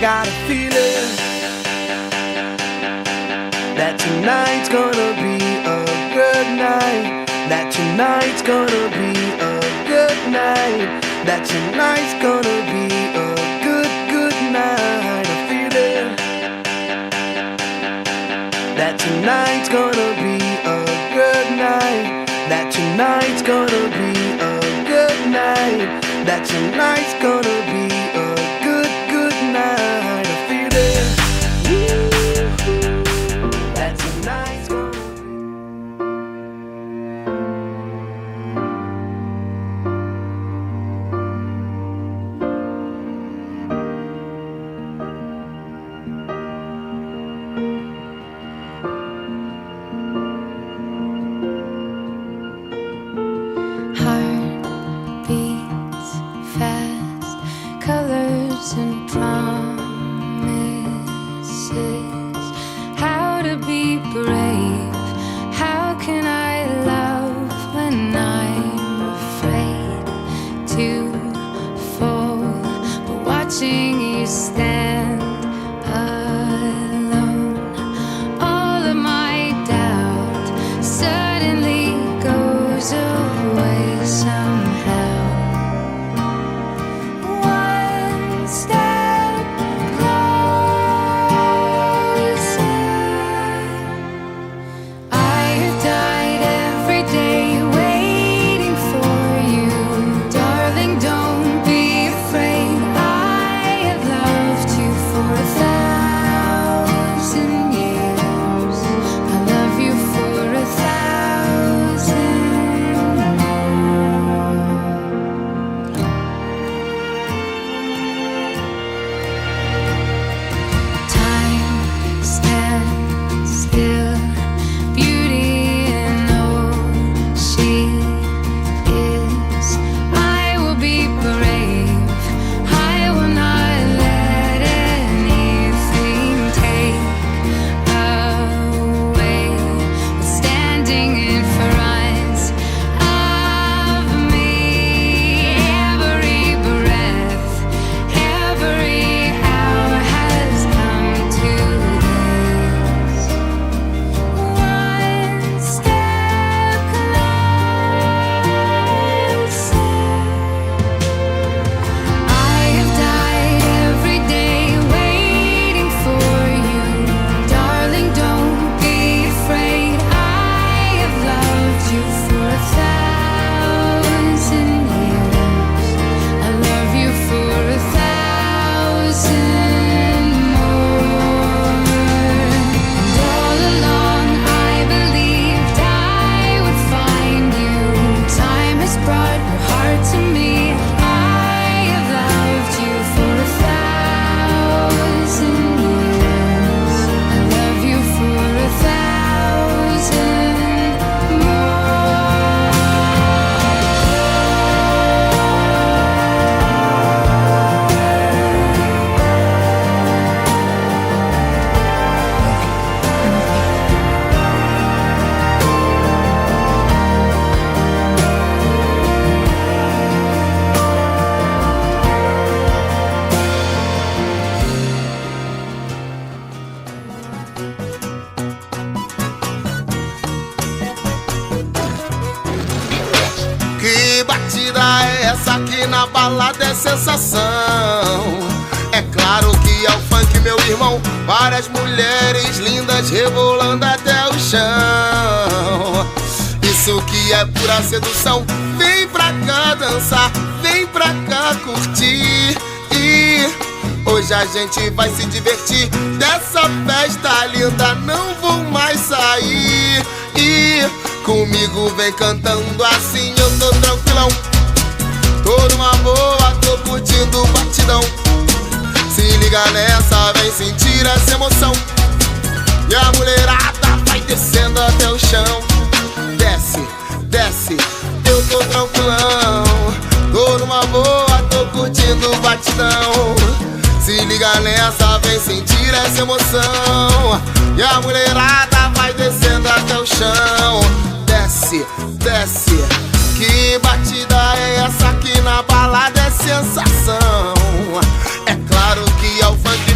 got a feeling that tonight's gonna be a good night. That tonight's gonna be a good night. That tonight's gonna be a good night. A feeling that tonight's gonna be a good night. That tonight's gonna be a good night. That tonight's gonna be a good night. A feeling that tonight's gonna and promises. How to be brave? How can I love when I'm afraid to fall? But watching you stand alone, all of my doubt suddenly goes away somehow. Essa aqui na balada é sensação. É claro que é o funk, meu irmão. Várias mulheres lindas rebolando até o chão. Isso que é pura sedução. Vem pra cá dançar, vem pra cá curtir. E hoje a gente vai se divertir. Dessa festa linda não vou mais sair. E comigo vem cantando assim, eu tô tranquilão. Tô numa boa, tô curtindo o batidão. Se liga nessa, vem sentir essa emoção. E a mulherada vai descendo até o chão. Desce, desce, eu tô tranquilão. Tô numa boa, tô curtindo o batidão. Se liga nessa, vem sentir essa emoção. E a mulherada vai descendo até o chão. Desce, desce. Que batida é essa aqui na balada? É sensação. É claro que é o funk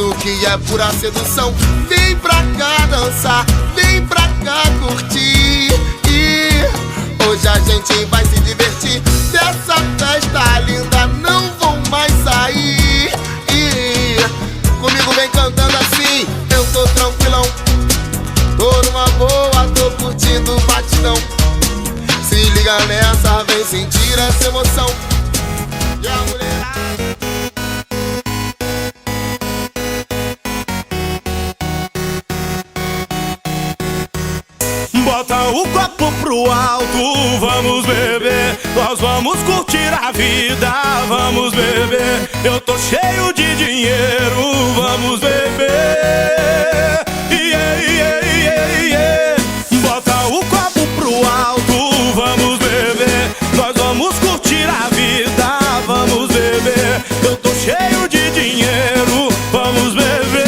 isso que é pura sedução. Vem pra cá dançar, vem pra cá curtir. E hoje a gente vai se divertir. Dessa festa linda não vou mais sair. E comigo vem cantando assim, eu tô tranquilão. Tô numa boa, tô curtindo o batidão. Se liga nessa, vem sentir essa emoção. E a mulherada bota o copo pro alto, vamos beber. Nós vamos curtir a vida, vamos beber. Eu tô cheio de dinheiro, vamos beber. Yeah, yeah, yeah, yeah. Bota o copo pro alto, vamos beber. Nós vamos curtir a vida, vamos beber. Eu tô cheio de dinheiro, vamos beber.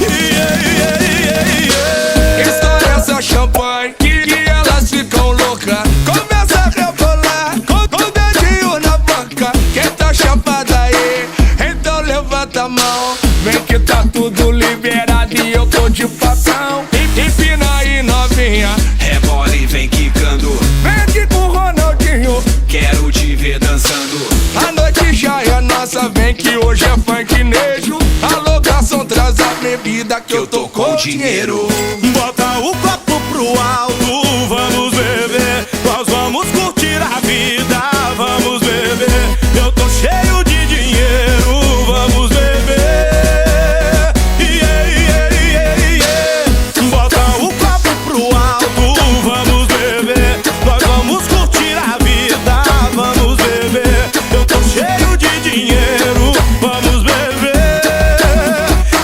Yeah, yeah, yeah, yeah. Estoura essa champanhe que elas ficam loucas. Começa a rebolar com o dedinho na boca. Quem tá chapada aí, então levanta a mão. Vem que tá tudo liberado e eu tô de papão. Empina aí novinha, rebola e vem quicando. vem aqui com o Ronaldinho. Quero te ver dançando. A noite já é nossa, vem que hoje é funknejo. Alô garçom, traz a bebida que eu tô com dinheiro. Bota o copo pro alto, vamos beber. Nós vamos curtir a vida, vamos beber. Eu tô cheio de dinheiro, vamos beber. Yeah, yeah, yeah, yeah. Bota o copo pro alto, vamos beber. Nós vamos curtir a vida, vamos beber. Eu tô cheio de dinheiro, vamos beber.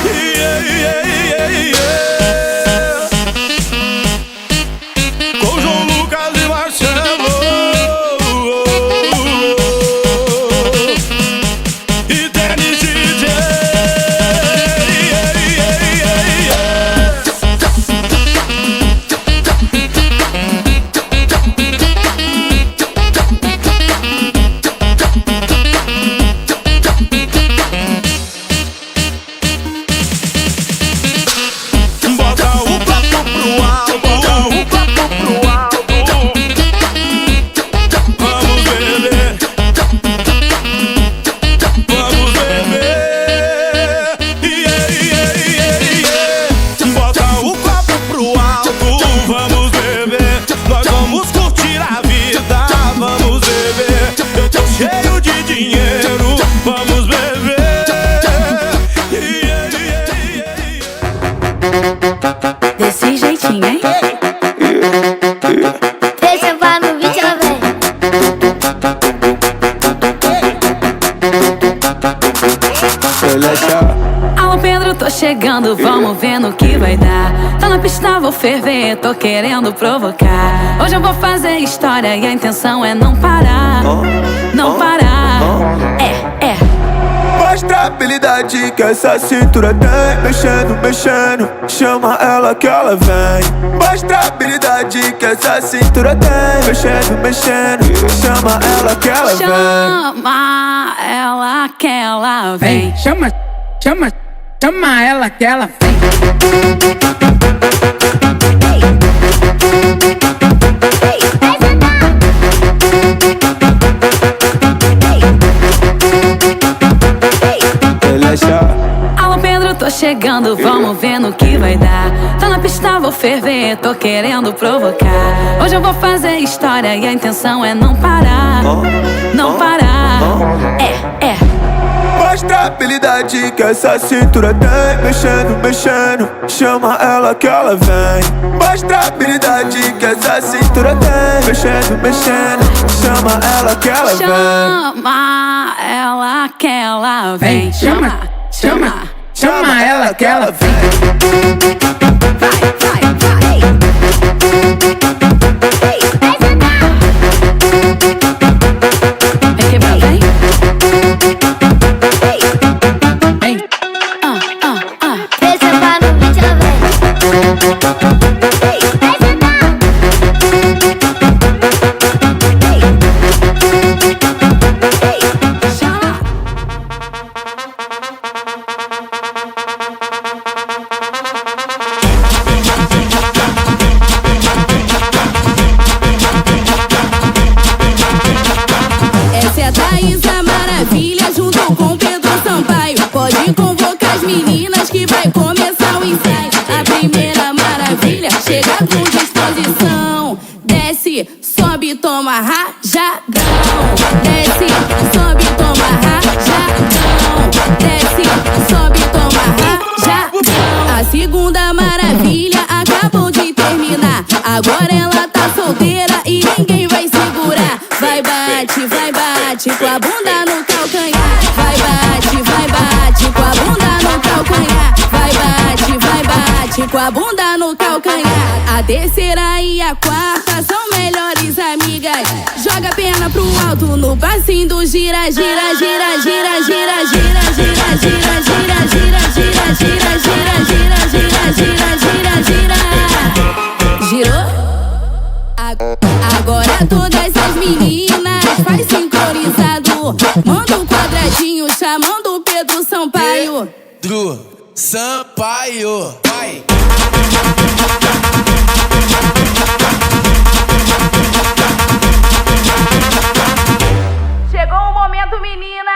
Yeah, yeah, yeah, yeah. Com João Lucas e Marcelo e Dennis DJ. Yeah, yeah, yeah, yeah. Bota o copo pro alto, bota o copo pro alto. Vamos beber, vamos beber. Yeah, yeah, yeah, yeah. Bota o copo pro alto, vamos beber. Nós vamos curtir a vida, vamos beber. Eu tô cheio de dinheiro, vamos beber. Yeah, yeah, yeah, yeah. Desse jeitinho, hein? Deixa pra no vídeo, véi. Alô Pedro, tô chegando, vamos ver no que vai dar. Tá na pista, vou ferver, tô querendo provocar. Hoje eu vou fazer história e a intenção é não parar. Não parar. Mostra a habilidade que essa cintura tem. Mexendo, mexendo, chama ela que ela vem. Mostra a habilidade que essa cintura tem. Mexendo, mexendo, chama ela que ela vem. Chama ela que ela vem. Chama ela que ela vem. Alô Pedro, tô chegando, vamos ver no que vai dar. Tá na pista, vou ferver, tô querendo provocar. Hoje eu vou fazer história e a intenção é não parar. Não parar. Mostra a habilidade que essa cintura tem. Mexendo, mexendo, chama ela que ela vem. Mostra a habilidade que essa cintura tem. Mexendo, mexendo, chama ela que ela vem. Chama ela que ela vem. Chama ela que ela vem. Vem quebrar, vem. Deixa pra no vídeo, véi. Pode convocar as meninas que vai começar o ensaio. A primeira maravilha chega com disposição. Desce, sobe, toma rajadão. Desce, sobe, toma rajadão. Desce, sobe, toma rajadão. A segunda maravilha acabou de terminar. Agora ela tá solteira e ninguém vai segurar. Vai bate com a bunda no calcanhar. Vai bate com a bunda no calcanhar. Vai bate com a bunda no calcanhar. A terceira e a quarta são melhores amigas. Joga a perna pro alto no passinho do gira, gira, gira, gira, gira, gira, gira, gira, gira, gira, gira, gira, gira, gira, gira, gira, gira. Girou? Agora todas as meninas faz sincronizado. Manda um quadradinho chamando o Pedro Sampaio. Pedro Sampaio, vai. Chegou o momento, meninas.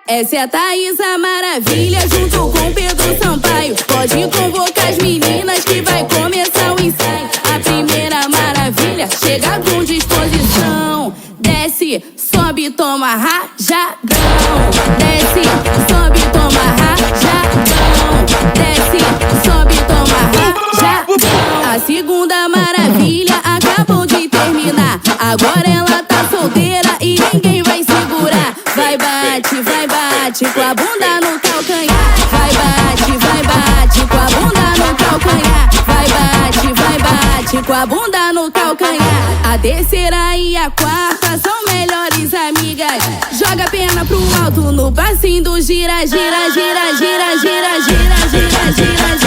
Essa é a Thaísa Maravilha junto com Pedro Sampaio. Pode convocar as meninas que vai começar o ensaio. A primeira maravilha chega com disposição. Desce, sobe, toma rajadão. Desce, sobe, toma rajadão. Desce, sobe, toma rajadão. A segunda maravilha acabou de terminar. Agora ela tá solteira e ninguém vai segurar. Vai bate com a bunda no calcanhar. Vai bate com a bunda no calcanhar. Vai bate com a bunda no calcanhar. A terceira e a quarta são melhores amigas. Joga a perna pro alto no passinho do gira, gira, gira, gira, gira, gira, gira, gira, gira.